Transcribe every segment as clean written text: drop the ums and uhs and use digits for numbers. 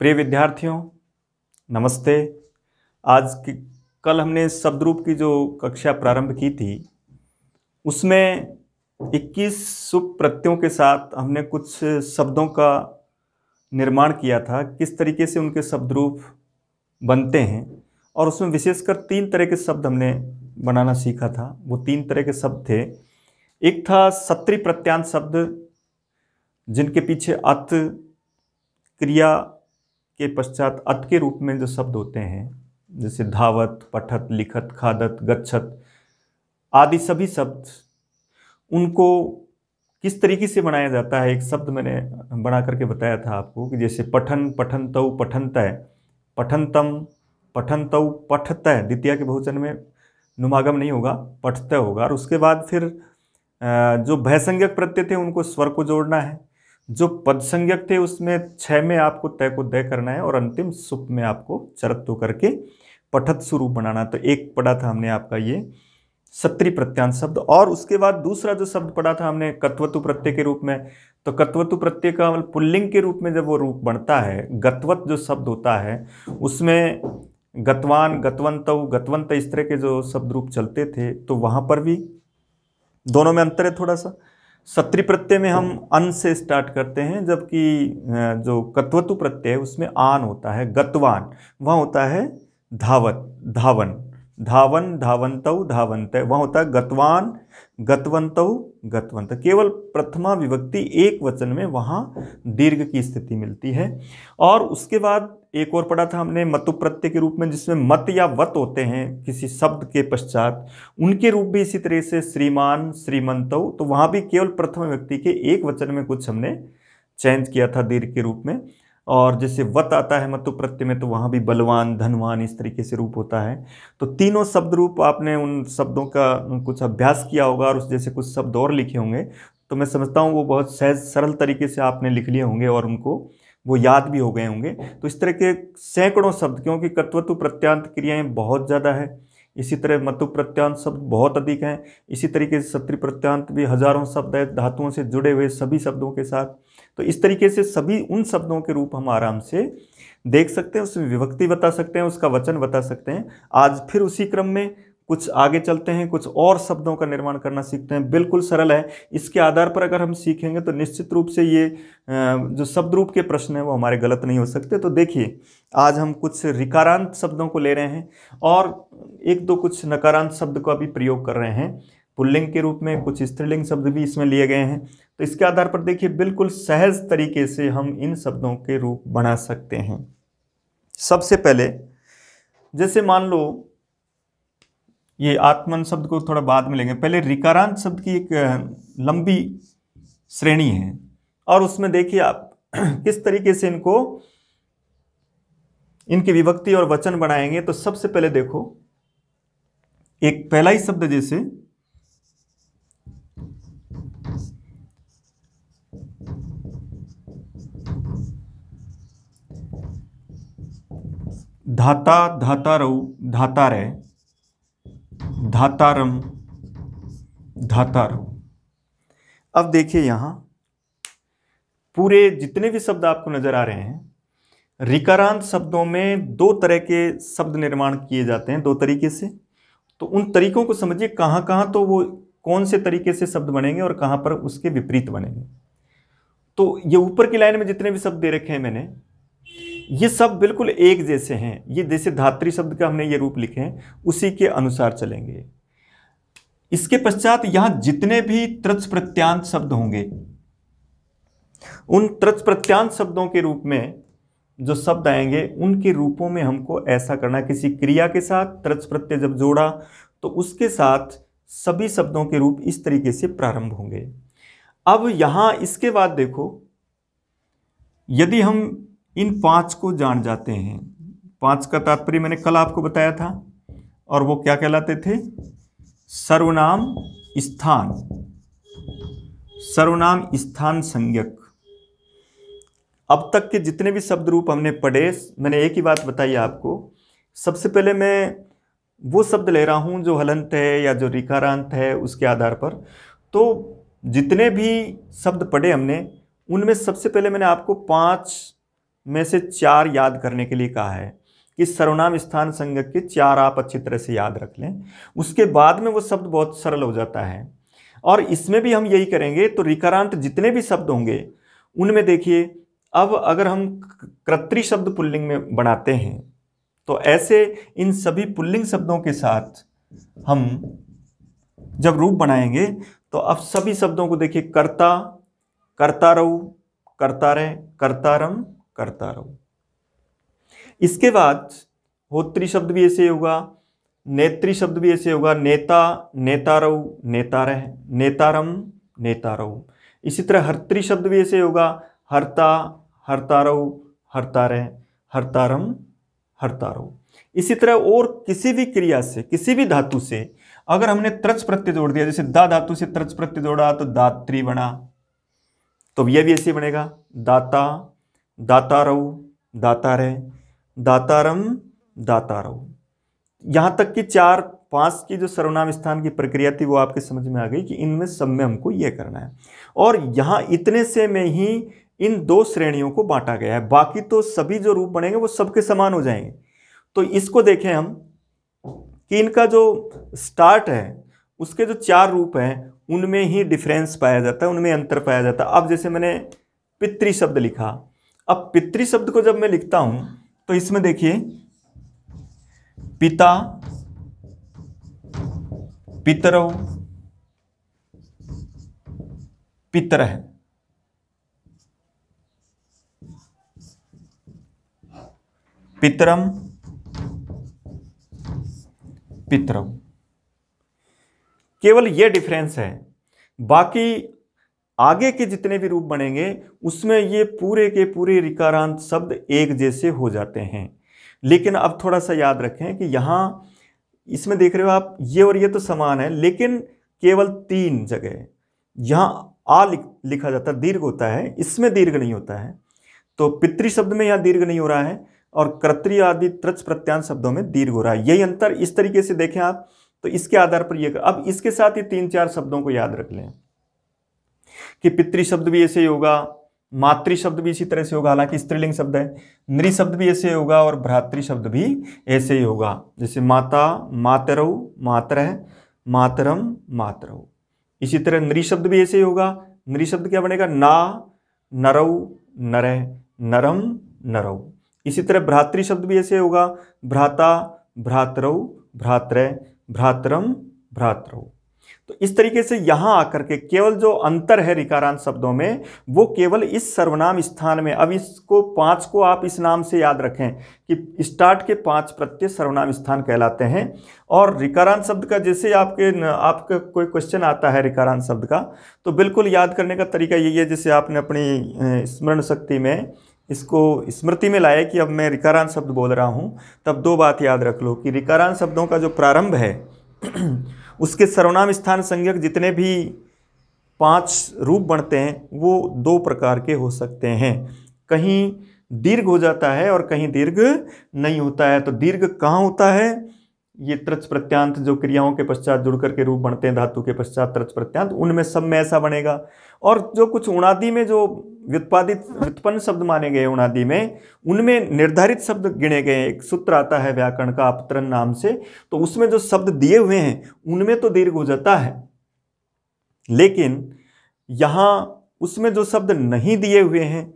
प्रिय विद्यार्थियों, नमस्ते। आज की कल हमने शब्द रूप की जो कक्षा प्रारंभ की थी उसमें 21 शुभ प्रत्ययों के साथ हमने कुछ शब्दों का निर्माण किया था, किस तरीके से उनके शब्द रूप बनते हैं। और उसमें विशेषकर 3 तरह के शब्द हमने बनाना सीखा था। वो 3 तरह के शब्द थे। एक था सत्री प्रत्यांत शब्द, जिनके पीछे अत, क्रिया के पश्चात अत के रूप में जो शब्द होते हैं, जैसे धावत, पठत, लिखत, खादत, गच्छत आदि सभी शब्द, उनको किस तरीके से बनाया जाता है। एक शब्द मैंने बना करके बताया था आपको कि जैसे पठन, पठन्तौ, पठन्तय, पठन्तम, पठन्तौ, पठतय, द्वितीया के बहुवचन में नुमागम नहीं होगा, पठतय होगा। और उसके बाद फिर जो भयसंज्ञक प्रत्यय थे उनको स्वर को जोड़ना है। जो पदसंज्ञक थे उसमें क्षय में आपको तय को दय करना है और अंतिम सुप में आपको चरत्व करके पठत स्वरूप बनाना। तो एक पढ़ा था हमने आपका ये सत्री प्रत्यांत शब्द। और उसके बाद दूसरा जो शब्द पढ़ा था हमने कत्वतु प्रत्यय के रूप में। तो कत्वतु प्रत्यय का पुल्लिंग के रूप में जब वो रूप बनता है, गतवत जो शब्द होता है उसमें गतवान, गतवंतौ, गतवंत इस तरह के जो शब्द रूप चलते थे, तो वहाँ पर भी दोनों में अंतर है थोड़ा सा। सत्री प्रत्यय में हम अन से स्टार्ट करते हैं, जबकि जो कत्वतु प्रत्यय है उसमें आन होता है। गतवान वहाँ होता है धावत, धावन, धावन, धावंतौ, धावंत, वहाँ होता है गतवान, गतवंतौ, गतवंत। केवल प्रथमा विभक्ति एक वचन में वहाँ दीर्घ की स्थिति मिलती है। और उसके बाद एक और पढ़ा था हमने मतु प्रत्यय के रूप में, जिसमें मत या वत होते हैं किसी शब्द के पश्चात, उनके रूप भी इसी तरह से श्रीमान, श्रीमंतौ। तो वहाँ भी केवल प्रथम व्यक्ति के एक वचन में कुछ हमने चेंज किया था दीर्घ के रूप में। और जैसे वत आता है मतु प्रत्यय में, तो वहाँ भी बलवान, धनवान इस तरीके से रूप होता है। तो तीनों शब्द रूप आपने उन शब्दों का कुछ अभ्यास किया होगा और उस जैसे कुछ शब्द और लिखे होंगे, तो मैं समझता हूँ वो बहुत सहज सरल तरीके से आपने लिख लिए होंगे और उनको वो याद भी हो गए होंगे। तो इस तरह के सैकड़ों शब्द, क्योंकि कत्वतु प्रत्यांत क्रियाएं बहुत ज़्यादा है, इसी तरह मतु प्रत्यांत शब्द बहुत अधिक हैं, इसी तरीके से सत्री प्रत्यांत भी हजारों शब्द है धातुओं से जुड़े हुए सभी शब्दों के साथ। तो इस तरीके से सभी उन शब्दों के रूप हम आराम से देख सकते हैं, उसमें विभक्ति बता सकते हैं, उसका वचन बता सकते हैं। आज फिर उसी क्रम में कुछ आगे चलते हैं, कुछ और शब्दों का निर्माण करना सीखते हैं। बिल्कुल सरल है। इसके आधार पर अगर हम सीखेंगे तो निश्चित रूप से ये जो शब्द रूप के प्रश्न हैं वो हमारे गलत नहीं हो सकते। तो देखिए, आज हम कुछ ऋकारांत शब्दों को ले रहे हैं और एक दो कुछ नकारांत शब्द का भी प्रयोग कर रहे हैं पुल्लिंग के रूप में। कुछ स्त्रीलिंग शब्द भी इसमें लिए गए हैं। तो इसके आधार पर देखिए, बिल्कुल सहज तरीके से हम इन शब्दों के रूप बना सकते हैं। सबसे पहले जैसे मान लो, ये आत्मन शब्द को थोड़ा बाद में लेंगे, पहले ऋकारांत शब्द की एक लंबी श्रेणी है और उसमें देखिए आप किस तरीके से इनकी विभक्ति और वचन बनाएंगे। तो सबसे पहले देखो, एक पहला ही शब्द जैसे धाता, धातारौ, धातारय, धातारम, धातारौ। अब देखिए, यहां पूरे जितने भी शब्द आपको नजर आ रहे हैं, ऋकारांत शब्दों में 2 तरह के शब्द निर्माण किए जाते हैं, 2 तरीके से। तो उन तरीकों को समझिए, कहां कहां तो वो कौन से तरीके से शब्द बनेंगे और कहां पर उसके विपरीत बनेंगे। तो ये ऊपर की लाइन में जितने भी शब्द दे रखे हैं मैंने, ये सब बिल्कुल एक जैसे हैं। ये जैसे धात्री शब्द का हमने ये रूप लिखे हैं, उसी के अनुसार चलेंगे। इसके पश्चात यहां जितने भी तृच प्रत्यांत शब्द होंगे, उन तृच प्रत्यांत शब्दों के रूप में जो शब्द आएंगे, उनके रूपों में हमको ऐसा करना, किसी क्रिया के साथ तृच प्रत्यय जब जोड़ा तो उसके साथ सभी शब्दों के रूप इस तरीके से प्रारंभ होंगे। अब यहां इसके बाद देखो, यदि हम इन 5 को जान जाते हैं, 5 का तात्पर्य मैंने कल आपको बताया था, और वो क्या कहलाते थे? सर्वनाम स्थान, सर्वनाम स्थान संज्ञक। अब तक के जितने भी शब्द रूप हमने पढ़े, मैंने एक ही बात बताई आपको। सबसे पहले मैं वो शब्द ले रहा हूं जो हलंत है या जो ऋकारांत है, उसके आधार पर। तो जितने भी शब्द पढ़े हमने, उनमें सबसे पहले मैंने आपको 5 में से 4 याद करने के लिए कहा है कि सर्वनाम स्थान संज्ञक के 4 आप अच्छी तरह से याद रख लें, उसके बाद में वो शब्द बहुत सरल हो जाता है। और इसमें भी हम यही करेंगे। तो रिकारांत जितने भी शब्द होंगे उनमें देखिए, अब अगर हम कर्तरी शब्द पुल्लिंग में बनाते हैं तो ऐसे इन सभी पुल्लिंग शब्दों के साथ हम जब रूप बनाएंगे तो अब सभी शब्दों को देखिए, कर्ता, कर्तारऊ, कर्तारे, कर्तारम, कर्तारऊ। इसके बाद होत्री शब्द भी ऐसे होगा, नेत्री शब्द भी ऐसे होगा, नेता, नेतारऊ, नेतारह, नेतारम, नेतारऊ। इसी तरह हर्त्री शब्द भी ऐसे होगा, हर्ता, हर्तारऊ, हर्तारह, हर्तारम, हर्तारऊ। इसी तरह और किसी भी क्रिया से, किसी भी धातु से अगर हमने त्रच प्रत्यय जोड़ दिया, जैसे दा धातु से त्रच प्रत्यय जोड़ा तो दात्री बना, तो यह भी ऐसे बनेगा, दाता, दातारऊ, दातारे, दातारम, दातारऊ। यहां तक कि 4-5 की जो सर्वनाम स्थान की प्रक्रिया थी वो आपके समझ में आ गई कि इनमें सब में हमको यह करना है। और यहां इतने से में ही इन 2 श्रेणियों को बांटा गया है, बाकी तो सभी जो रूप बनेंगे वो सबके समान हो जाएंगे। तो इसको देखें हम कि इनका जो स्टार्ट है उसके जो 4 रूप हैं उनमें ही डिफरेंस पाया जाता है, उनमें अंतर पाया जाता है। अब जैसे मैंने पितृ शब्द लिखा, अब पितृ शब्द को जब मैं लिखता हूं तो इसमें देखिए, पिता, पितरौ, पितरः, पितरम, पितरौ। केवल ये डिफरेंस है, बाकी आगे के जितने भी रूप बनेंगे उसमें ये पूरे के पूरे रिकारांत शब्द एक जैसे हो जाते हैं। लेकिन अब थोड़ा सा याद रखें कि यहां इसमें देख रहे हो आप, ये और ये तो समान है, लेकिन केवल 3 जगह यहां आ लिखा जाता है, दीर्घ होता है, इसमें दीर्घ नहीं होता है। तो पितृ शब्द में यहां दीर्घ नहीं हो रहा है और कर्तृ आदि त्रच प्रत्यांत शब्दों में दीर्घ हो रहा है। यही अंतर इस तरीके से देखें आप, तो इसके आधार पर ये, अब इसके साथ ही 3-4 शब्दों को याद रख लें कि पितृ शब्द भी ऐसे ही होगा, मातृ शब्द भी इसी तरह से होगा, हालांकि स्त्रीलिंग शब्द है, नृ शब्द भी ऐसे होगा और भ्रातृ शब्द भी ऐसे ही होगा। जैसे माता, मातरौ, मातरः, मातरम, मातरौ। इसी तरह नृ शब्द भी ऐसे ही होगा, नृ शब्द क्या बनेगा, ना, नरौ, नरः, नरम, नरौ। इसी तरह भ्रातृ शब्द भी ऐसे होगा, भ्राता, भ्रातरौ, भ्रातरः, भ्रातरम, भ्रातरौ। तो इस तरीके से यहां आकर के केवल जो अंतर है रिकारांत शब्दों में वो केवल इस सर्वनाम स्थान में। अब इसको 5 को आप इस नाम से याद रखें कि स्टार्ट के 5 प्रत्यय सर्वनाम स्थान कहलाते हैं। और रिकारांत शब्द का जैसे आपका कोई क्वेश्चन आता है रिकारांत शब्द का, तो बिल्कुल याद करने का तरीका यही है, जैसे आपने अपनी स्मरण शक्ति में इसको स्मृति में लाया कि अब मैं रिकारांत शब्द बोल रहा हूं, तब 2 बात याद रख लो कि रिकारांत शब्दों का जो प्रारंभ है उसके सर्वनाम स्थान संज्ञक जितने भी 5 रूप बनते हैं वो 2 प्रकार के हो सकते हैं, कहीं दीर्घ हो जाता है और कहीं दीर्घ नहीं होता है। तो दीर्घ कहाँ होता है, ये त्रच प्रत्यांत जो क्रियाओं के पश्चात जुड़कर के रूप बनते हैं, धातु के पश्चात त्रच प्रत्यांत, उनमें सब में ऐसा बनेगा। और जो कुछ उणादि में जो व्युत्पन्न शब्द माने गए उणादि में, उनमें निर्धारित शब्द गिने गए। एक सूत्र आता है व्याकरण का अपतरण नाम से, तो उसमें जो शब्द दिए हुए हैं उनमें तो दीर्घ हो जाता है, लेकिन यहां उसमें जो शब्द नहीं दिए हुए हैं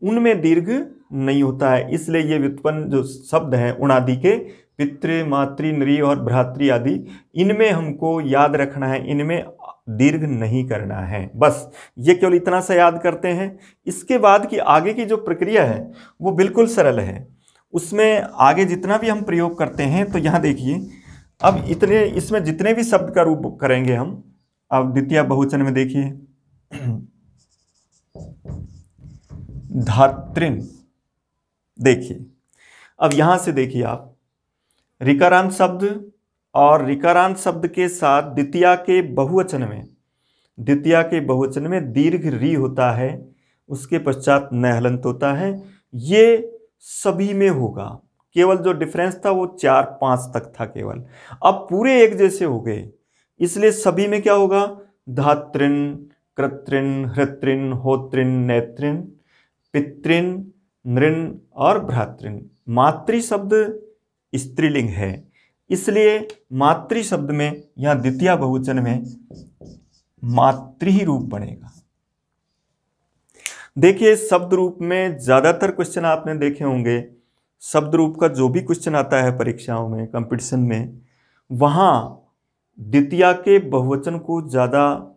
उनमें दीर्घ नहीं होता है। इसलिए ये व्युत्पन्न जो शब्द हैं उणादि के, पितृ, मातृ, नृ और भ्रातृ आदि, इनमें हमको याद रखना है, इनमें दीर्घ नहीं करना है। बस ये केवल इतना सा याद करते हैं। इसके बाद की आगे की जो प्रक्रिया है वो बिल्कुल सरल है, उसमें आगे जितना भी हम प्रयोग करते हैं, तो यहाँ देखिए अब इतने इसमें जितने भी शब्द का रूप करेंगे हम, अब द्वितीय बहुवचन में देखिए धात्रिन, देखिए अब यहां से देखिए आप रिकारांत शब्द और रिकारांत शब्द के साथ द्वितीया के बहुवचन में दीर्घ री होता है, उसके पश्चात न हलंत होता है। ये सभी में होगा, केवल जो डिफरेंस था वो 4-5 तक था केवल, अब पूरे एक जैसे हो गए। इसलिए सभी में क्या होगा, धात्रिन, कृत्रिन, हृत्रिन, होत्रिन, नेत्रिन, पितृन, नृण और भ्रातृन। मातृ शब्द स्त्रीलिंग है, इसलिए मातृ शब्द में या द्वितीय बहुवचन में मातृ ही रूप बनेगा। देखिए शब्द रूप में ज्यादातर क्वेश्चन आपने देखे होंगे, शब्द रूप का जो भी क्वेश्चन आता है परीक्षाओं में, कंपटीशन में, वहां द्वितीय के बहुवचन को ज्यादा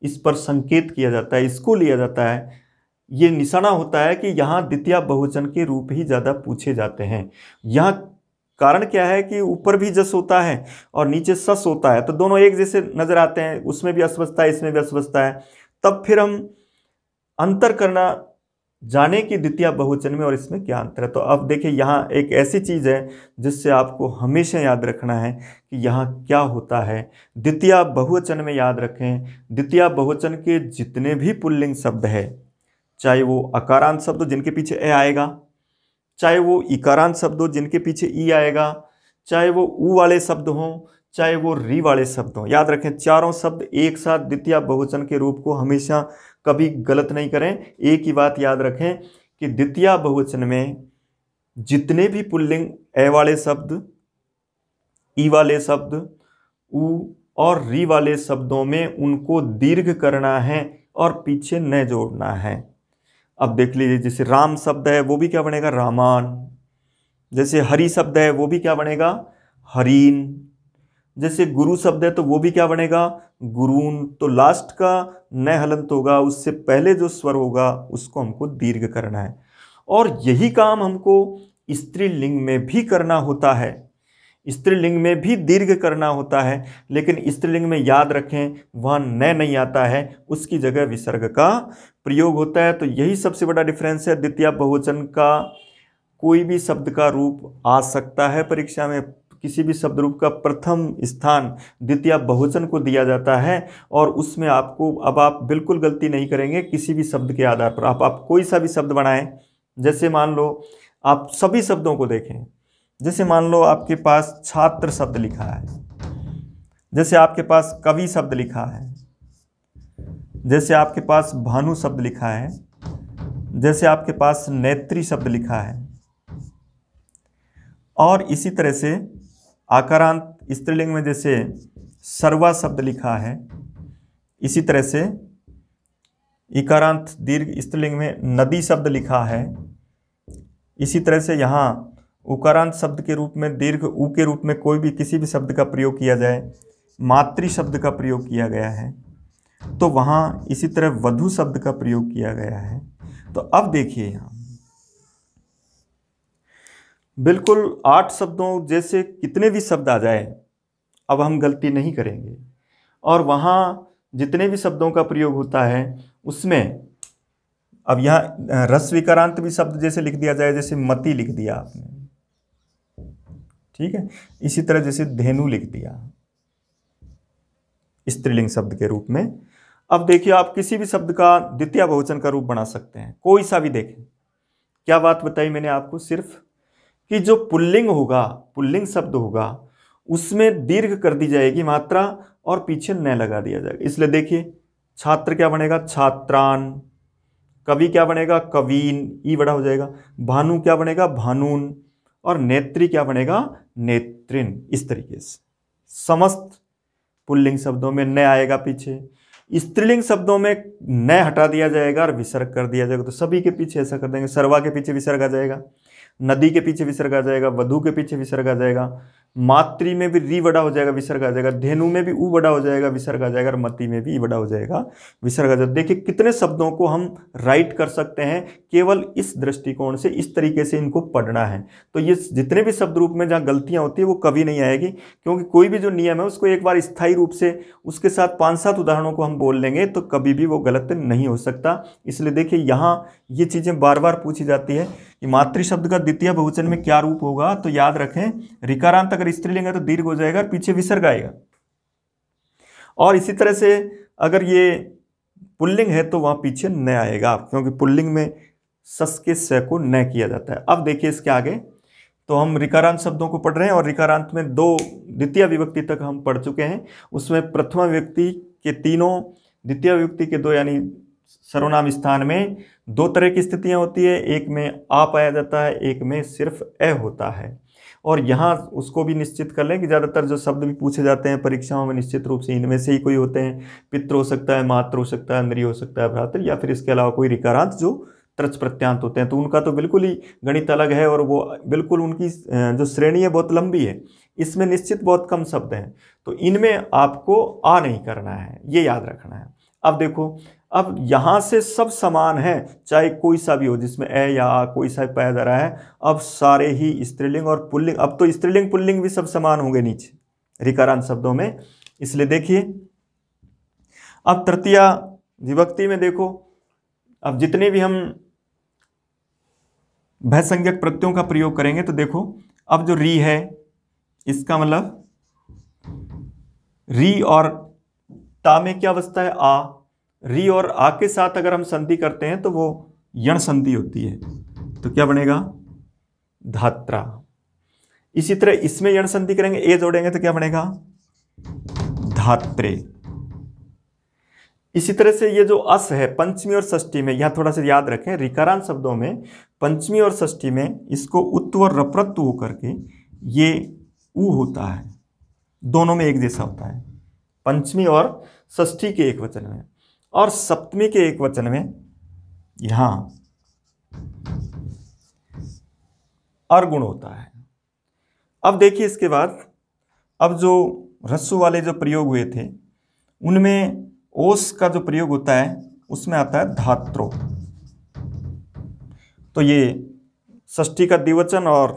इस पर संकेत किया जाता है, इसको लिया जाता है, ये निशाना होता है कि यहाँ द्वितीय बहुवचन के रूप ही ज्यादा पूछे जाते हैं। यहाँ कारण क्या है कि ऊपर भी जस होता है और नीचे सस होता है, तो दोनों एक जैसे नजर आते हैं, उसमें भी अस्वस्थता है, इसमें भी अस्वस्थता है। तब फिर हम अंतर करना जाने कि द्वितीय बहुवचन में और इसमें क्या अंतर है। तो अब देखिए यहाँ एक ऐसी चीज है जिससे आपको हमेशा याद रखना है कि यहाँ क्या होता है। द्वितीय बहुवचन में याद रखें, द्वितीय बहुवचन के जितने भी पुल्लिंग शब्द है, चाहे वो अकारांत शब्द हो जिनके पीछे ए आएगा, चाहे वो इकारांत शब्द हो जिनके पीछे ई आएगा, चाहे वो ऊ वाले शब्द हों, चाहे वो री वाले शब्द हों, याद रखें चारों शब्द एक साथ द्वितीय बहुवचन के रूप को हमेशा कभी गलत नहीं करें। एक ही बात याद रखें कि द्वितीय बहुवचन में जितने भी पुल्लिंग ए वाले शब्द, ई वाले शब्द, ऊ और री वाले शब्दों में उनको दीर्घ करना है और पीछे न जोड़ना है। अब देख लीजिए, जैसे राम शब्द है वो भी क्या बनेगा, रामान। जैसे हरि शब्द है वो भी क्या बनेगा, हरीन। जैसे गुरु शब्द है तो वो भी क्या बनेगा, गुरून। तो लास्ट का न हलंत होगा, उससे पहले जो स्वर होगा उसको हमको दीर्घ करना है। और यही काम हमको स्त्रीलिंग में भी करना होता है, स्त्रीलिंग में भी दीर्घ करना होता है, लेकिन स्त्रीलिंग में याद रखें वहाँ न नहीं आता है, उसकी जगह विसर्ग का प्रयोग होता है। तो यही सबसे बड़ा डिफरेंस है। द्वितीय बहुवचन का कोई भी शब्द का रूप आ सकता है परीक्षा में, किसी भी शब्द रूप का प्रथम स्थान द्वितीय बहुवचन को दिया जाता है, और उसमें आपको, अब आप बिल्कुल गलती नहीं करेंगे किसी भी शब्द के आधार पर। आप कोई सा भी शब्द बनाएं, जैसे मान लो आप सभी शब्दों को देखें, जैसे मान लो आपके पास छात्र शब्द लिखा है, जैसे आपके पास कवि शब्द लिखा है, जैसे आपके पास भानु शब्द लिखा है, जैसे आपके पास नेत्री शब्द लिखा है, और इसी तरह से आकारांत स्त्रीलिंग में जैसे सर्वा शब्द लिखा है, इसी तरह से इकारांत दीर्घ स्त्रीलिंग में नदी शब्द लिखा है, इसी तरह से यहाँ उकारांत शब्द के रूप में दीर्घ ऊ के रूप में कोई भी किसी भी शब्द का प्रयोग किया जाए, मातृ शब्द का प्रयोग किया गया है, तो वहाँ इसी तरह वधु शब्द का प्रयोग किया गया है। तो अब देखिए यहाँ बिल्कुल 8 शब्दों जैसे कितने भी शब्द आ जाए, अब हम गलती नहीं करेंगे। और वहाँ जितने भी शब्दों का प्रयोग होता है उसमें अब यहाँ रस्विकारांत भी शब्द जैसे लिख दिया जाए, जैसे मति लिख दिया आपने, ठीक है, इसी तरह जैसे धेनु लिख दिया स्त्रीलिंग शब्द के रूप में। अब देखिए आप किसी भी शब्द का द्वितीय बहुवचन का रूप बना सकते हैं, कोई सा भी देखें। क्या बात बताई मैंने आपको, सिर्फ कि जो पुल्लिंग होगा, पुल्लिंग शब्द होगा, उसमें दीर्घ कर दी जाएगी मात्रा और पीछे न लगा दिया जाएगा। इसलिए देखिए छात्र क्या बनेगा, छात्रान। कवि क्या बनेगा, कवीन, ई बड़ा हो जाएगा। भानु क्या बनेगा, भानून। और नेत्री क्या बनेगा, नेत्रिन। इस तरीके से समस्त पुल्लिंग शब्दों में न आएगा पीछे। स्त्रीलिंग शब्दों में न हटा दिया जाएगा और विसर्ग कर दिया जाएगा। तो सभी के पीछे ऐसा कर देंगे, सर्वा के पीछे विसर्ग आ जाएगा, नदी के पीछे विसर्ग आ जाएगा, वधु के पीछे विसर्ग आ जाएगा, मातृ में भी री बड़ा हो जाएगा, विसर्ग आ जाएगा, धेनु में भी ऊ बड़ा हो जाएगा, विसर्ग आ जाएगा, और मति में भी ई बड़ा हो जाएगा, विसर्ग आ जाएगा। देखिए कितने शब्दों को हम राइट कर सकते हैं केवल इस दृष्टिकोण से, इस तरीके से इनको पढ़ना है। तो ये जितने भी शब्द रूप में जहाँ गलतियाँ होती है वो कभी नहीं आएगी, क्योंकि कोई भी जो नियम है उसको एक बार स्थायी रूप से उसके साथ 5-7 उदाहरणों को हम बोल लेंगे तो कभी भी वो गलत नहीं हो सकता। इसलिए देखिए यहाँ ये चीज़ें बार बार पूछी जाती है कि मातृ शब्द का द्वितीय बहुवचन में क्या रूप होगा। तो याद रखें ऋकारांत अगर स्त्रीलिंग है तो दीर्घ हो जाएगा और पीछे विसर्ग आएगा। और इसी तरह से अगर ये पुल्लिंग है तो वहां पीछे न आएगा, क्योंकि पुल्लिंग में सस के स को न किया जाता है। अब देखिए इसके आगे तो हम ऋकारांत शब्दों को पढ़ रहे हैं और ऋकारांत में 2 द्वितीय विभक्ति तक हम पढ़ चुके हैं। उसमें प्रथमा विभक्ति के 3, द्वितीय विभक्ति के 2 यानी सर्वनाम स्थान में दो तरह की स्थितियां होती है, एक में आ पाया जाता है, एक में सिर्फ ए होता है। और यहाँ उसको भी निश्चित कर लें कि ज़्यादातर जो शब्द भी पूछे जाते हैं परीक्षाओं में निश्चित रूप से इनमें से ही कोई होते हैं। पितृ हो सकता है, मातृ हो सकता है, नरी हो सकता है, भ्रातृ, या फिर इसके अलावा कोई ऋकारांत जो तृच प्रत्यांत होते हैं। तो उनका तो बिल्कुल ही गणित अलग है और वो बिल्कुल उनकी जो श्रेणी है बहुत लंबी है। इसमें निश्चित बहुत कम शब्द हैं, तो इनमें आपको आ नहीं करना है, ये याद रखना है। अब देखो, अब यहाँ से सब समान है, चाहे कोई सा भी हो जिसमें ए या आ कोई सा पाया जा रहा है। अब सारे ही स्त्रीलिंग और पुल्लिंग, अब तो स्त्रीलिंग पुल्लिंग भी सब समान होंगे नीचे ऋकारांत शब्दों में। इसलिए देखिए, अब तृतीया विभक्ति में देखो, अब जितने भी हम भयसंज्ञक प्रत्ययों का प्रयोग करेंगे तो देखो, अब जो री है इसका मतलब री और ता में क्या अवस्था है, आ। री और आ के साथ अगर हम संधि करते हैं तो वो यण संधि होती है, तो क्या बनेगा, धात्रा। इसी तरह इसमें यण संधि करेंगे, ए जोड़ेंगे तो क्या बनेगा, धात्रे। इसी तरह से ये जो अस है पंचमी और षष्ठी में, यहां थोड़ा सा याद रखें, ऋकारांत शब्दों में पंचमी और षष्ठी में इसको उत्व और रप्रत्व होकर के ये ऊ होता है, दोनों में एक जैसा होता है, पंचमी और षष्ठी के एक वचन में। और सप्तमी के एक वचन में यहां अर्गुण होता है। अब देखिए इसके बाद, अब जो ह्रस्व वाले जो प्रयोग हुए थे उनमें ओस का जो प्रयोग होता है उसमें आता है धात्रो। तो ये षष्ठी का द्विवचन और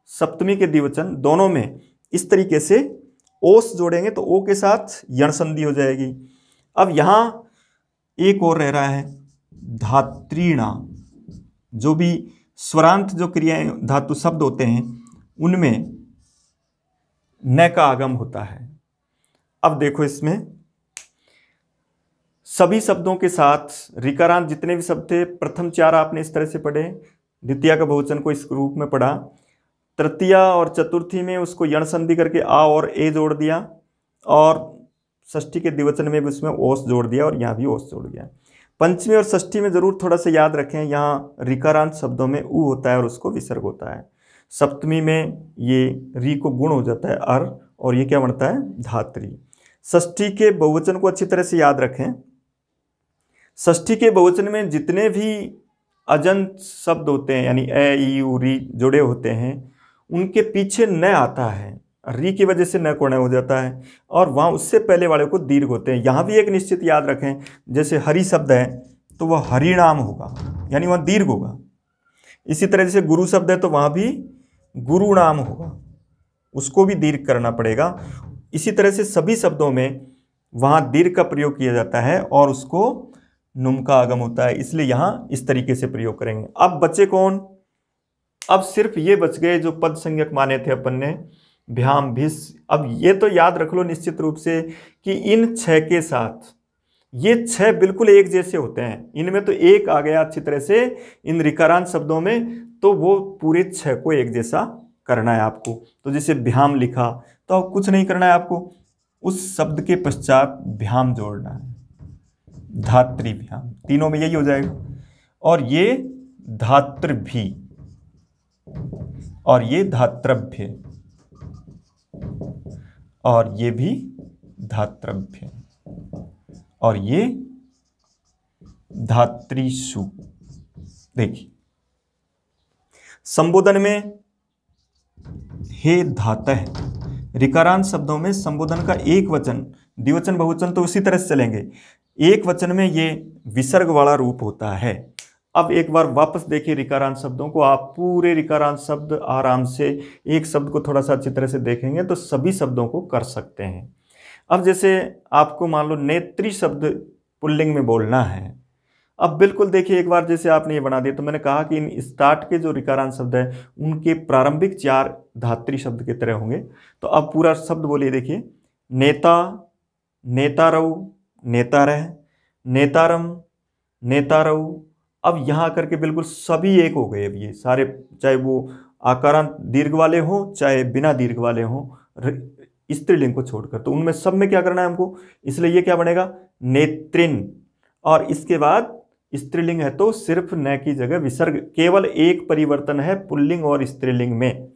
सप्तमी के द्विवचन दोनों में इस तरीके से ओस जोड़ेंगे तो ओ के साथ यण संधि हो जाएगी। अब यहां एक और रह रहा है धात्रीणा। जो भी स्वरांत जो क्रियाएं धातु शब्द होते हैं उनमें न का आगम होता है। अब देखो, इसमें सभी शब्दों के साथ ऋकारांत जितने भी शब्द थे, प्रथम चार आपने इस तरह से पढ़े, द्वितीया का बहुवचन को इस रूप में पढ़ा, तृतीया और चतुर्थी में उसको यण संधि करके आ और ए जोड़ दिया, और षष्ठी के द्विवचन में भी उसमें ओस जोड़ दिया और यहाँ भी ओस जोड़ दिया। पंचमी और षष्ठी में जरूर थोड़ा सा याद रखें, यहाँ ऋकारांत शब्दों में उ होता है और उसको विसर्ग होता है। सप्तमी में ये री को गुण हो जाता है अर, और ये क्या बनता है, धात्री। षष्ठी के बहुवचन को अच्छी तरह से याद रखें। षष्ठी के बहुवचन में जितने भी अजंत शब्द होते हैं, यानी ए ई उ री जुड़े होते हैं, उनके पीछे न आता है, री की वजह से न को न हो जाता है, और वहाँ उससे पहले वाले को दीर्घ होते हैं। यहाँ भी एक निश्चित याद रखें, जैसे हरि शब्द है तो वह हरिनाम होगा, यानी वहाँ दीर्घ होगा। इसी तरह जैसे गुरु शब्द है तो वहाँ भी गुरु नाम होगा, उसको भी दीर्घ करना पड़ेगा। इसी तरह से सभी शब्दों में वहाँ दीर्घ का प्रयोग किया जाता है और उसको नुम का आगम होता है, इसलिए यहाँ इस तरीके से प्रयोग करेंगे। अब बचे कौन, अब सिर्फ ये बच गए जो पद संज्ञक माने थे अपन ने, भ्याम भिस। अब ये तो याद रख लो निश्चित रूप से कि इन छह के साथ ये छह बिल्कुल एक जैसे होते हैं, इनमें तो एक आ गया अच्छी तरह से इन ऋकारांत शब्दों में, तो वो पूरे छह को एक जैसा करना है आपको। तो जैसे भ्याम लिखा तो अब कुछ नहीं करना है आपको, उस शब्द के पश्चात भ्याम जोड़ना है, धात्री भ्याम, तीनों में यही हो जाएगा। और ये धातृभी, और ये धातृभ्य, और ये भी धातृभ्य, और ये धात्रीषु। देखिए संबोधन में हे धातः, ऋकारांत शब्दों में संबोधन का एक वचन, द्विवचन बहुवचन तो उसी तरह से चलेंगे, एक वचन में ये विसर्ग वाला रूप होता है। अब एक बार वापस देखिए ऋकारांत शब्दों को, आप पूरे ऋकारांत शब्द आराम से एक शब्द को थोड़ा सा अच्छी तरह से देखेंगे तो सभी शब्दों को कर सकते हैं। अब जैसे आपको मान लो नेत्री शब्द पुल्लिंग में बोलना है, अब बिल्कुल देखिए एक बार जैसे आपने ये बना दिया, तो मैंने कहा कि इन स्टार्ट के जो ऋकारांत शब्द है उनके प्रारंभिक चार धात्री शब्द की तरह होंगे। तो अब पूरा शब्द बोलिए, देखिए नेता, नेतारऊ, नेतारह, नेतारम, नेतारऊ। अब यहाँ आकर के बिल्कुल सभी एक हो गए। अब ये सारे, चाहे वो आकारांत दीर्घ वाले हों चाहे बिना दीर्घ वाले हों, स्त्रीलिंग को छोड़कर, तो उनमें सब में क्या करना है हमको, इसलिए ये क्या बनेगा, नेत्रिन। और इसके बाद स्त्रीलिंग है तो सिर्फ न की जगह विसर्ग, केवल एक परिवर्तन है पुल्लिंग और स्त्रीलिंग में।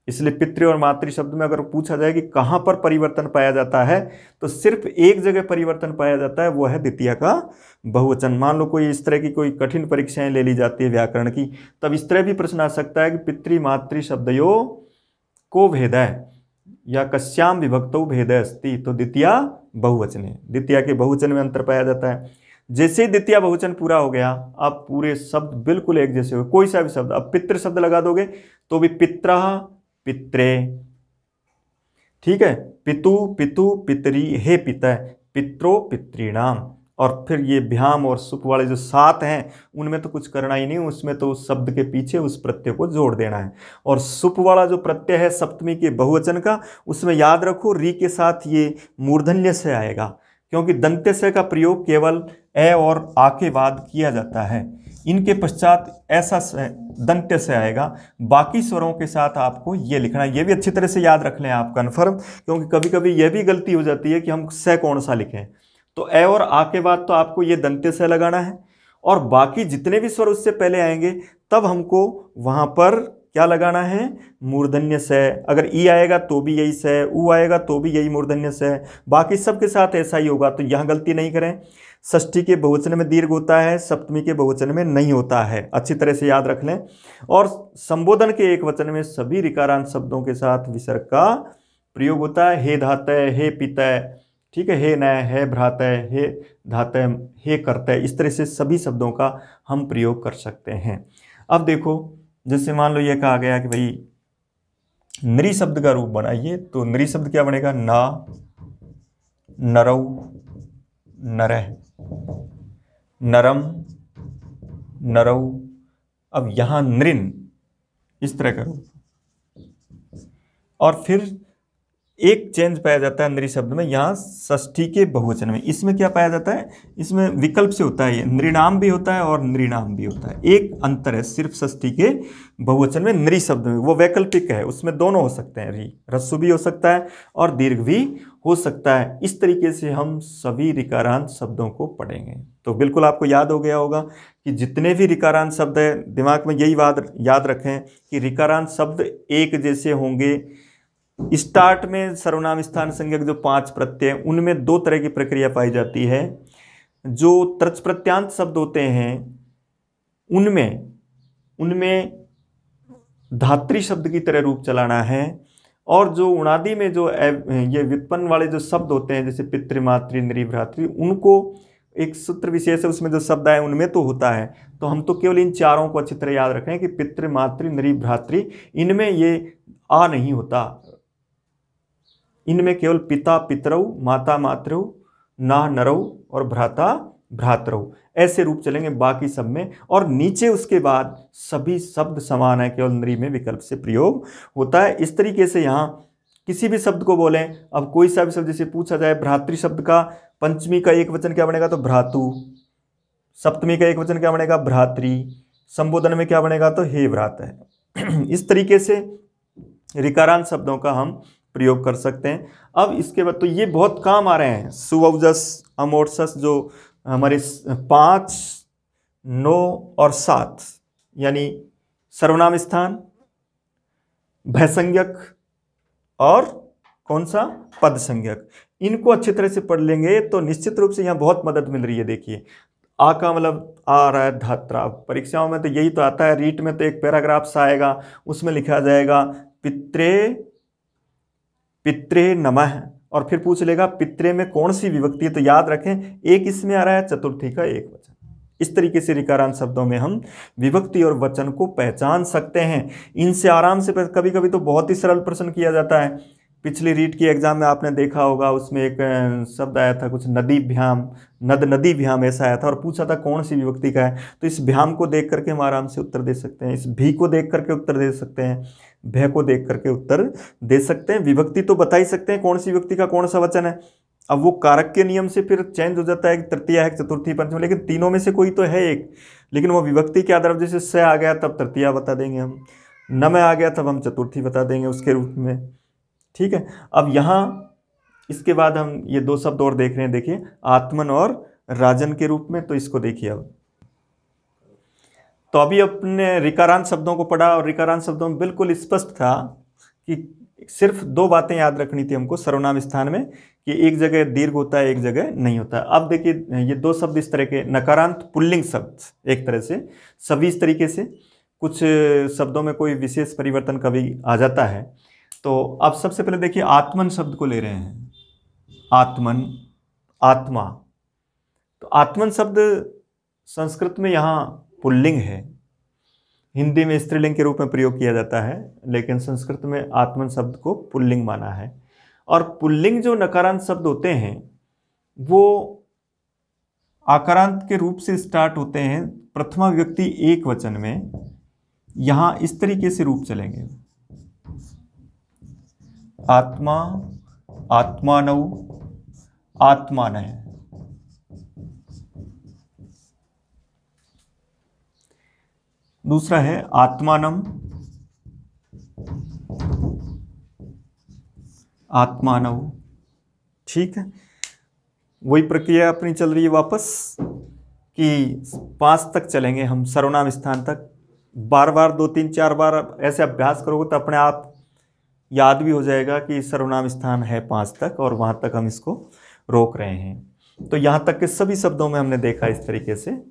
इसलिए पितृ और मातृ शब्द में अगर पूछा जाए कि कहां पर परिवर्तन पाया जाता है तो सिर्फ एक जगह परिवर्तन पाया जाता है, वो है द्वितीय का बहुवचन। मान लो कोई इस तरह की कोई कठिन परीक्षाएं ले ली जाती है व्याकरण की, तब इस तरह भी प्रश्न आ सकता है कि पितृ मातृ शब्दयो को भेदः या कस्याम विभक्तौ भेदः अस्ति, तो द्वितीय बहुवचन है, द्वितीय के बहुवचन में अंतर पाया जाता है। जैसे ही द्वितीय बहुवचन पूरा हो गया, अब पूरे शब्द बिल्कुल एक जैसे हो, कोई सा भी शब्द, अब पितृ शब्द लगा दोगे तो भी पित्रः पित्रे, ठीक है, पितु पितु पितरी हे पिता, पित्रो पितॄणाम। और फिर ये भ्याम और सुप वाले जो 7 हैं उनमें तो कुछ करना ही नहीं, उसमें तो उस शब्द के पीछे उस प्रत्यय को जोड़ देना है। और सुप वाला जो प्रत्यय है सप्तमी के बहुवचन का, उसमें याद रखो री के साथ ये मूर्धन्य से आएगा, क्योंकि दंत्य से का प्रयोग केवल ए और आ के बाद किया जाता है, इनके पश्चात ऐसा दंत्य से आएगा। बाकी स्वरों के साथ आपको ये लिखना है, ये भी अच्छी तरह से याद रख लें आप कन्फर्म, क्योंकि कभी कभी यह भी गलती हो जाती है कि हम से कौन सा लिखें। तो ए और आ के बाद तो आपको ये दंत्य से लगाना है, और बाकी जितने भी स्वर उससे पहले आएंगे तब हमको वहां पर क्या लगाना है, मूर्धन्य से। अगर ई आएगा तो भी यही से, ऊ आएगा तो भी यही मूर्धन्य से, बाकी सबके साथ ऐसा ही होगा, तो यहाँ गलती नहीं करें। षष्ठी के बहुवचन में दीर्घ होता है, सप्तमी के बहुवचन में नहीं होता है, अच्छी तरह से याद रख लें। और संबोधन के एक वचन में सभी ऋकारांत शब्दों के साथ विसर्ग का प्रयोग होता है, हे धातय, हे पितय, ठीक है, हे नय, हे भ्रातय, हे धातय, हे कर्तय, इस तरह से सभी शब्दों का हम प्रयोग कर सकते हैं। अब देखो, जैसे मान लो ये कहा गया कि भाई नरी शब्द का रूप बनाइए, तो नरी शब्द क्या बनेगा, ना, नरौ, नरह, नरम, नरौ। अब यहां नृन, इस तरह का रूप। और फिर एक चेंज पाया जाता है नरी शब्द में, यहाँ षष्ठी के बहुवचन में। इसमें क्या पाया जाता है, इसमें विकल्प से होता है, ये नृणाम भी होता है और नृणाम भी होता है। एक अंतर है सिर्फ षष्ठी के बहुवचन में, नरी शब्द में, वो वैकल्पिक है, उसमें दोनों हो सकते हैं, री रस्सु भी हो सकता है और दीर्घ भी हो सकता है। इस तरीके से हम सभी ऋकारांत शब्दों को पढ़ेंगे। तो बिल्कुल आपको याद हो गया होगा कि जितने भी ऋकारांत शब्द है, दिमाग में यही बात याद रखें कि ऋकारांत शब्द एक जैसे होंगे। स्टार्ट में सर्वनाम स्थान संज्ञक जो 5 प्रत्यय, उनमें 2 तरह की प्रक्रिया पाई जाती है। जो तृच प्रत्यांत शब्द होते हैं उनमें धात्री शब्द की तरह रूप चलाना है, और जो उणादि में जो ये व्युत्पन्न वाले जो शब्द होते हैं, जैसे पितृ मातृ नृ भ्रातृ, उनको एक सूत्र विशेष है, उसमें जो शब्द आए उनमें तो होता है। तो हम तो केवल इन चारों को अच्छी तरह याद रखें कि पितृ मातृ नृ भ्रातृ, इनमें ये आ नहीं होता, इनमें केवल पिता पितरौ, माता मातरौ, ना नरौ और भ्राता भ्रातरौ, ऐसे रूप चलेंगे बाकी सब में। और नीचे उसके बाद सभी शब्द समान है, केवल नृ में विकल्प से प्रयोग होता है। इस तरीके से यहाँ किसी भी शब्द को बोलें, अब कोई सा भी शब्द जैसे पूछा जाए, भ्रातृ शब्द का पंचमी का एक वचन क्या बनेगा, तो भ्रातु। सप्तमी का एक वचन क्या बनेगा, भ्रातृ। संबोधन में क्या बनेगा, तो हे भ्रातः। इस तरीके से ऋकारांत शब्दों का हम प्रयोग कर सकते हैं। अब इसके बाद तो ये बहुत काम आ रहे हैं, सुवौजस, अमोर्सस, जो हमारे 5, 9 और 7, यानी सर्वनाम स्थान, भयसंज्ञक और कौन सा, पद संज्ञक, इनको अच्छी तरह से पढ़ लेंगे तो निश्चित रूप से यहाँ बहुत मदद मिल रही है। देखिए, आ का मतलब आ रहा है धात्रा, परीक्षाओं में तो यही तो आता है, रीट में तो एक पैराग्राफ सा आएगा, उसमें लिखा जाएगा पित्रे नमः, और फिर पूछ लेगा पित्रे में कौन सी विभक्ति है, तो याद रखें एक इसमें आ रहा है, चतुर्थी का एक वचन। इस तरीके से ऋकारांत शब्दों में हम विभक्ति और वचन को पहचान सकते हैं। इनसे आराम से, कभी कभी तो बहुत ही सरल प्रश्न किया जाता है। पिछली रीट की एग्जाम में आपने देखा होगा, उसमें एक शब्द आया था कुछ नदीभ्याम, नदीभ्याम ऐसा आया था, और पूछा था कौन सी विभक्ति का है। तो इस भ्याम को देख करके हम आराम से उत्तर दे सकते हैं, इस भी को देख करके उत्तर दे सकते हैं, भय को देख करके उत्तर दे सकते हैं। विभक्ति तो बता ही सकते हैं कौन सी विभक्ति का कौन सा वचन है। अब वो कारक के नियम से फिर चेंज हो जाता है कि तृतीया है, चतुर्थी, पंचमी, लेकिन तीनों में से कोई तो है एक, लेकिन वो विभक्ति के आधार पर, जैसे स आ गया तब तृतीया बता देंगे हम, न में आ गया तब हम चतुर्थी बता देंगे उसके रूप में, ठीक है। अब यहाँ इसके बाद हम ये 2 शब्द और देख रहे हैं, देखिए, आत्मन और राजन के रूप में। तो इसको देखिए अब, तो अभी अपने रिकारांत शब्दों को पढ़ा और रिकारांत शब्दों में बिल्कुल स्पष्ट था कि सिर्फ दो बातें याद रखनी थी हमको सर्वनाम स्थान में, कि एक जगह दीर्घ होता है, एक जगह नहीं होता है। अब देखिए ये दो शब्द इस तरह के नकारांत पुल्लिंग शब्द, एक तरह से सभी इस तरीके से, कुछ शब्दों में कोई विशेष परिवर्तन कभी आ जाता है। तो अब सबसे पहले देखिए आत्मन शब्द को ले रहे हैं, आत्मन, आत्मा। तो आत्मन शब्द संस्कृत में यहाँ पुल्लिंग है, हिंदी में स्त्रीलिंग के रूप में प्रयोग किया जाता है, लेकिन संस्कृत में आत्मन शब्द को पुल्लिंग माना है। और पुल्लिंग जो नकारांत शब्द होते हैं वो आकारांत के रूप से स्टार्ट होते हैं, प्रथमा विभक्ति एक वचन में। यहां इस तरीके से रूप चलेंगे, आत्मा, आत्मानौ, आत्मानः। दूसरा है आत्मानम, आत्मानव। ठीक है, वही प्रक्रिया अपनी चल रही है वापस, कि 5 तक चलेंगे हम सर्वनाम स्थान तक। बार बार 2 3 4 बार ऐसे अभ्यास करोगे तो अपने आप याद भी हो जाएगा कि सर्वनाम स्थान है 5 तक, और वहाँ तक हम इसको रोक रहे हैं। तो यहाँ तक के सभी शब्दों में हमने देखा इस तरीके से,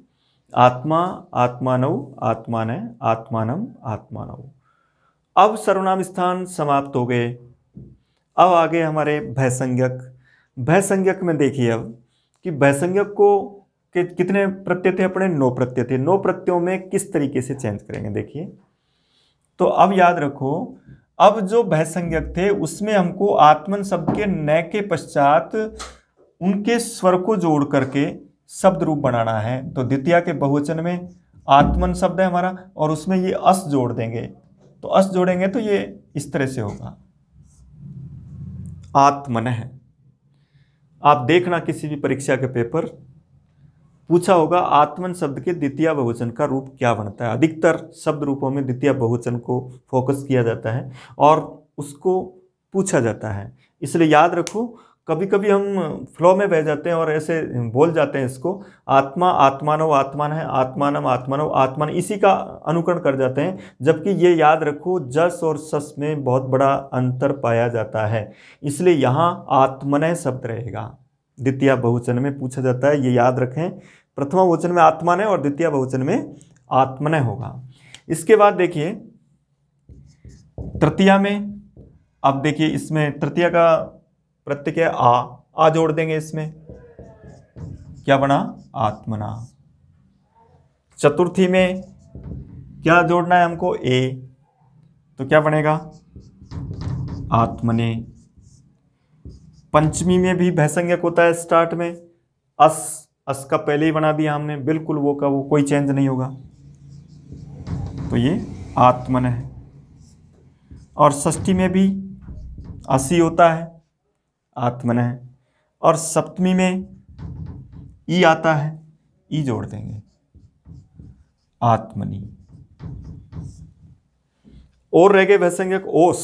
आत्मा, आत्मानव, आत्मानः, आत्मानम, आत्मानव। अब सर्वनाम स्थान समाप्त हो गए। अब आगे हमारे भयसंज्ञक। भयसंज्ञक में देखिए अब कि भयसंज्ञक को के कितने प्रत्यय थे अपने, 9 प्रत्यय थे। 9 प्रत्ययों में किस तरीके से चेंज करेंगे देखिए। तो अब याद रखो, अब जो भयसंज्ञक थे उसमें हमको आत्मन शब्द के न के पश्चात उनके स्वर को जोड़ करके शब्द रूप बनाना है। तो द्वितीया के बहुवचन में आत्मन शब्द है हमारा, और उसमें ये अस जोड़ देंगे। तो अस जोड़ेंगे तो ये इस तरह से होगा, आत्मनः। आप देखना किसी भी परीक्षा के पेपर पूछा होगा आत्मन शब्द के द्वितीय बहुवचन का रूप क्या बनता है। अधिकतर शब्द रूपों में द्वितीय बहुवचन को फोकस किया जाता है और उसको पूछा जाता है। इसलिए याद रखो, कभी कभी हम फ्लो में बह जाते हैं और ऐसे बोल जाते हैं इसको, आत्मा, आत्मानव, आत्मानः, आत्मानम, आत्मानव, आत्मान, इसी का अनुकरण कर जाते हैं। जबकि ये याद रखो, जस और सस में बहुत बड़ा अंतर पाया जाता है। इसलिए यहाँ आत्मनः शब्द रहेगा, द्वितीय बहुवचन में पूछा जाता है, ये याद रखें। प्रथमा बहुवचन में आत्मानः और द्वितीय बहुवचन में आत्मनः होगा। इसके बाद देखिए तृतीया में, अब देखिए इसमें तृतीया का प्रत्यय क्या है, आ जोड़ देंगे। इसमें क्या बना, आत्मना। चतुर्थी में क्या जोड़ना है हमको, ए, तो क्या बनेगा, आत्मने। पंचमी में भी भयसंज्ञक होता है स्टार्ट में, अस का पहले ही बना दिया हमने, बिल्कुल वो का वो, कोई चेंज नहीं होगा। तो ये आत्मन है। और षष्ठी में भी असी होता है, आत्मन है। और सप्तमी में ई आता है, ई जोड़ देंगे, आत्मनी। और रह गए भयसंज्ञक ओस,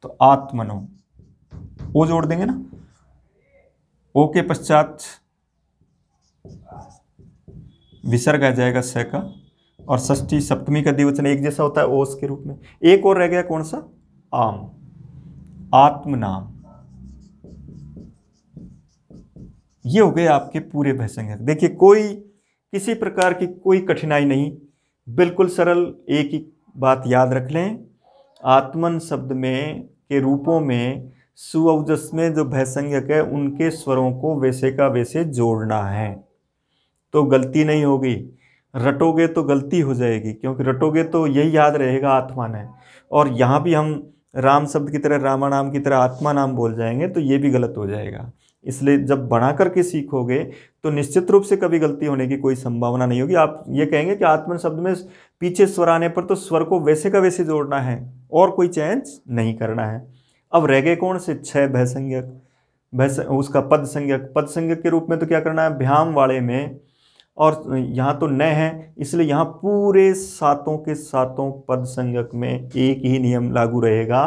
तो आत्मनो, ओ जोड़ देंगे ना, ओ के पश्चात विसर्ग आ जाएगा स का, और षष्ठी सप्तमी का द्विवचन एक जैसा होता है ओस के रूप में। एक और रह गया कौन सा, आम, आत्मनाम। ये हो गए आपके पूरे भयसंज्ञक। देखिए कोई किसी प्रकार की कोई कठिनाई नहीं, बिल्कुल सरल। एक ही बात याद रख लें, आत्मन शब्द में के रूपों में सुअवजस में जो भयसंज्ञक है उनके स्वरों को वैसे का वैसे जोड़ना है, तो गलती नहीं होगी। रटोगे तो गलती हो जाएगी, क्योंकि रटोगे तो यही याद रहेगा आत्मा है, और यहाँ भी हम राम शब्द की तरह रामा नाम की तरह आत्मा नाम बोल जाएंगे तो ये भी गलत हो जाएगा। इसलिए जब बना करके सीखोगे तो निश्चित रूप से कभी गलती होने की कोई संभावना नहीं होगी। आप ये कहेंगे कि आत्मन शब्द में पीछे स्वर आने पर तो स्वर को वैसे का वैसे जोड़ना है और कोई चेंज नहीं करना है। अब रह गए कौन से, 6 भयसंज्ञक। उसका पद संज्ञक, पद संज्ञक के रूप में तो क्या करना है, भ्याम वाले में, और यहाँ तो न है इसलिए यहाँ पूरे 7 के 7 पद संज्ञक में एक ही नियम लागू रहेगा।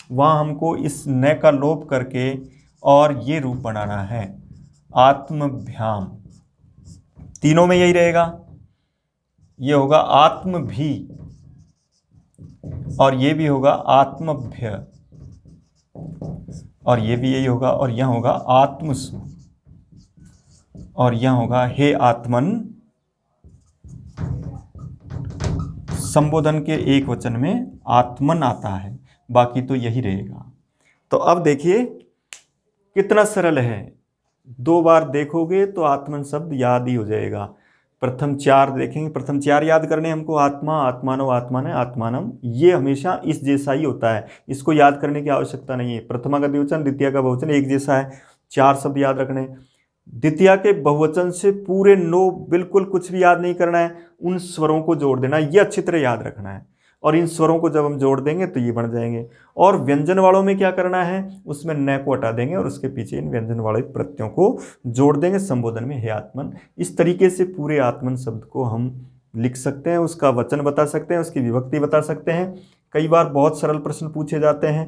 वहाँ हमको इस न का लोप करके और ये रूप बनाना है, आत्मभ्याम, तीनों में यही रहेगा। ये होगा आत्मभी और ये भी होगा आत्मभ्य और ये भी यही होगा और यहां होगा आत्मसु और यहां होगा हे आत्मन। संबोधन के एक वचन में आत्मन आता है, बाकी तो यही रहेगा। तो अब देखिए कितना सरल है, 2 बार देखोगे तो आत्मन शब्द याद ही हो जाएगा। प्रथम 4 देखेंगे, प्रथम 4 याद करने हमको, आत्मा, आत्मानो, आत्मान, आत्मानम, ये हमेशा इस जैसा ही होता है, इसको याद करने की आवश्यकता नहीं है। प्रथमा का द्विवचन, द्वितीय का बहुवचन एक जैसा है, 4 शब्द याद रखने। द्वितीय के बहुवचन से पूरे 9 बिल्कुल कुछ भी याद नहीं करना है, उन स्वरों को जोड़ देना, ये अच्छी तरह याद रखना है। और इन स्वरों को जब हम जोड़ देंगे तो ये बन जाएंगे। और व्यंजन वालों में क्या करना है, उसमें न को हटा देंगे और उसके पीछे इन व्यंजन वाले प्रत्ययों को जोड़ देंगे संबोधन में हे आत्मन। इस तरीके से पूरे आत्मन शब्द को हम लिख सकते हैं, उसका वचन बता सकते हैं, उसकी विभक्ति बता सकते हैं। कई बार बहुत सरल प्रश्न पूछे जाते हैं,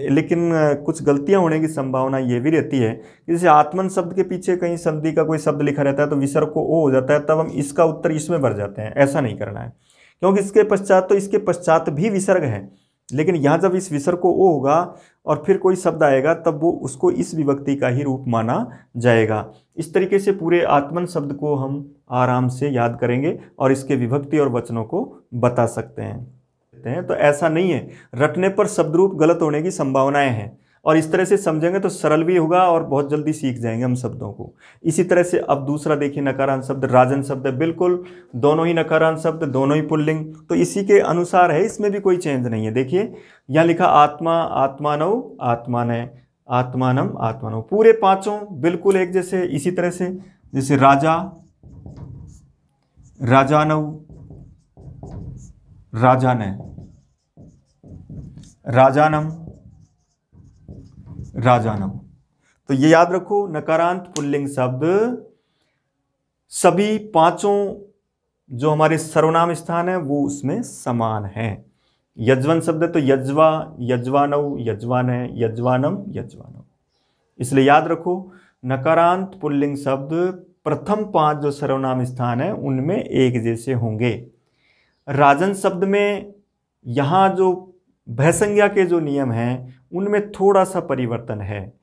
लेकिन कुछ गलतियां होने की संभावना ये भी रहती है। जैसे आत्मन शब्द के पीछे कहीं संधि का कोई शब्द लिखा रहता है तो विसर्ग को ओ हो जाता है, तब हम इसका उत्तर इसमें भर जाते हैं। ऐसा नहीं करना है, क्योंकि इसके पश्चात भी विसर्ग है, लेकिन यहाँ जब इस विसर्ग को ओ होगा और फिर कोई शब्द आएगा तब वो उसको इस विभक्ति का ही रूप माना जाएगा। इस तरीके से पूरे आत्मन शब्द को हम आराम से याद करेंगे और इसके विभक्ति और वचनों को बता सकते हैं। तो ऐसा नहीं है, रटने पर शब्द रूप गलत होने की संभावनाएं हैं, और इस तरह से समझेंगे तो सरल भी होगा और बहुत जल्दी सीख जाएंगे हम शब्दों को। इसी तरह से अब दूसरा देखिए, नकारांत शब्द राजन शब्द है, बिल्कुल दोनों ही नकारांत शब्द, दोनों ही पुल्लिंग, तो इसी के अनुसार है, इसमें भी कोई चेंज नहीं है। देखिए यहाँ लिखा आत्मा, आत्मानव, आत्मानय, आत्मानम, आत्मानव, पूरे 5 बिल्कुल एक जैसे। इसी तरह से जैसे राजा, राजानव, राजानय, राजानम, राजानम। तो ये याद रखो, नकारांत पुल्लिंग शब्द सभी 5 जो हमारे सर्वनाम स्थान है वो उसमें समान है। यजवन शब्द है तो यजवा, यजवानव, यजवानय, यजवानम, यजवानव। इसलिए याद रखो, नकारांत पुल्लिंग शब्द प्रथम 5 जो सर्वनाम स्थान है उनमें एक जैसे होंगे। राजन शब्द में यहाँ जो भयसंज्ञा के जो नियम हैं उनमें थोड़ा सा परिवर्तन है।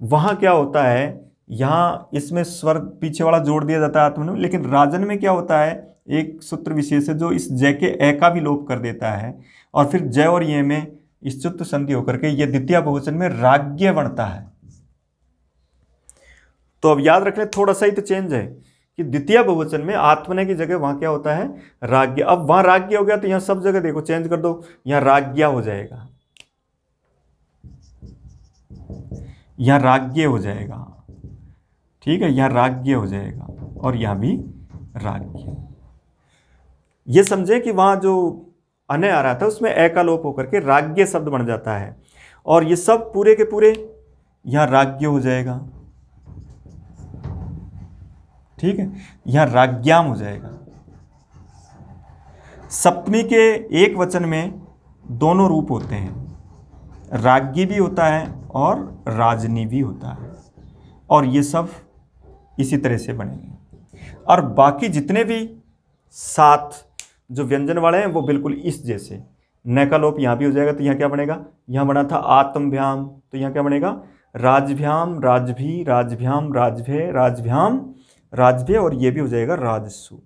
वहाँ क्या होता है, यहाँ इसमें स्वर पीछे वाला जोड़ दिया जाता है आत्मन में, लेकिन राजन में क्या होता है, एक सूत्र विशेष है जो इस जय के ए का भी लोप कर देता है और फिर जय और ये में इस चुत्त संधि होकर के ये द्वितीय बहुवचन में राज्ञ बनता है। तो अब याद रख लें, थोड़ा सा ही तो चेंज है कि द्वितीय बहुवचन में आत्मने की जगह वहां क्या होता है, राज्ञ। अब वहां राज्ञ हो गया तो यहां सब जगह देखो चेंज कर दो, यहां राज्ञा हो जाएगा, यहां राज्ञ हो जाएगा, ठीक है, यहां राज्ञ हो जाएगा और यहां भी राज्ञ। ये समझे कि वहां जो अनय आ रहा था उसमें ए का लोप होकर के राज्ञ शब्द बन जाता है, और ये सब पूरे के पूरे यहां राज्ञ हो जाएगा, ठीक है, यहां राज्ञाम हो जाएगा। सप्तमी के एक वचन में दोनों रूप होते हैं, राज्ञी भी होता है और राजनी भी होता है, और ये सब इसी तरह से बनेंगे। और बाकी जितने भी 7 जो व्यंजन वाले हैं वो बिल्कुल इस जैसे। न का लोप यहाँ भी हो जाएगा तो यहाँ क्या बनेगा, यहाँ बना था आत्मभ्याम, तो यहाँ क्या बनेगा, राजभ्याम, राजभी, राजभ्याम, राजभय, राजभ्याम, राजभय, और ये भी हो जाएगा राजसु।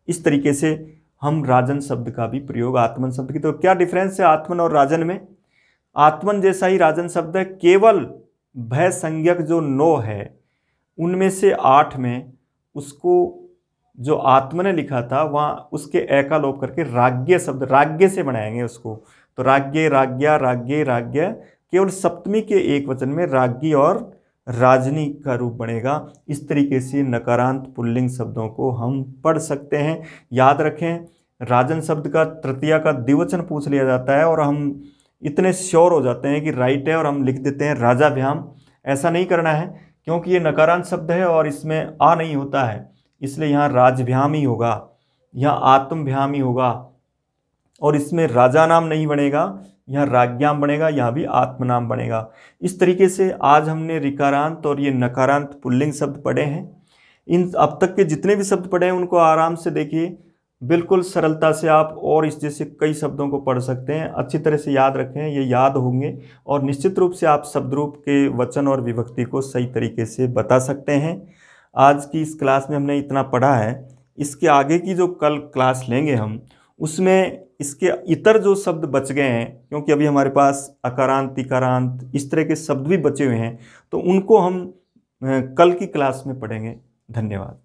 इस तरीके से हम राजन शब्द का भी प्रयोग आत्मन शब्द की। तो क्या डिफरेंस है आत्मन और राजन में, आत्मन जैसा ही राजन शब्द है, केवल भय संज्ञक जो 9 है उनमें से 8 में उसको जो आत्मा ने लिखा था वहाँ उसके ए का लोप करके राज्ञ शब्द, राज्ञ से बनाएंगे उसको, तो राज्ञ, राज्ञा, राज्ञ, राज्ञ, केवल सप्तमी के एक वचन में राज्ञी और राजनी का रूप बनेगा। इस तरीके से नकारांत पुल्लिंग शब्दों को हम पढ़ सकते हैं। याद रखें, राजन शब्द का तृतीया का द्विवचन पूछ लिया जाता है और हम इतने श्योर हो जाते हैं कि राइट है और हम लिख देते हैं राजाभ्याम। ऐसा नहीं करना है क्योंकि ये नकारांत शब्द है और इसमें आ नहीं होता है, इसलिए यहाँ राजभ्याम ही होगा, यहाँ आत्मभ्याम ही होगा, और इसमें राजा नाम नहीं बनेगा, यहाँ राज्ञाम बनेगा, यहाँ भी आत्मनाम बनेगा। इस तरीके से आज हमने ऋकारांत और ये नकारांत पुल्लिंग शब्द पढ़े हैं। इन अब तक के जितने भी शब्द पढ़े हैं उनको आराम से देखिए, बिल्कुल सरलता से आप और इस जैसे कई शब्दों को पढ़ सकते हैं। अच्छी तरह से याद रखें, ये याद होंगे और निश्चित रूप से आप शब्द रूप के वचन और विभक्ति को सही तरीके से बता सकते हैं। आज की इस क्लास में हमने इतना पढ़ा है। इसके आगे की जो कल क्लास लेंगे हम, उसमें इसके इतर जो शब्द बच गए हैं, क्योंकि अभी हमारे पास अकारांत, इकारांत इस तरह के शब्द भी बचे हुए हैं, तो उनको हम कल की क्लास में पढ़ेंगे। धन्यवाद।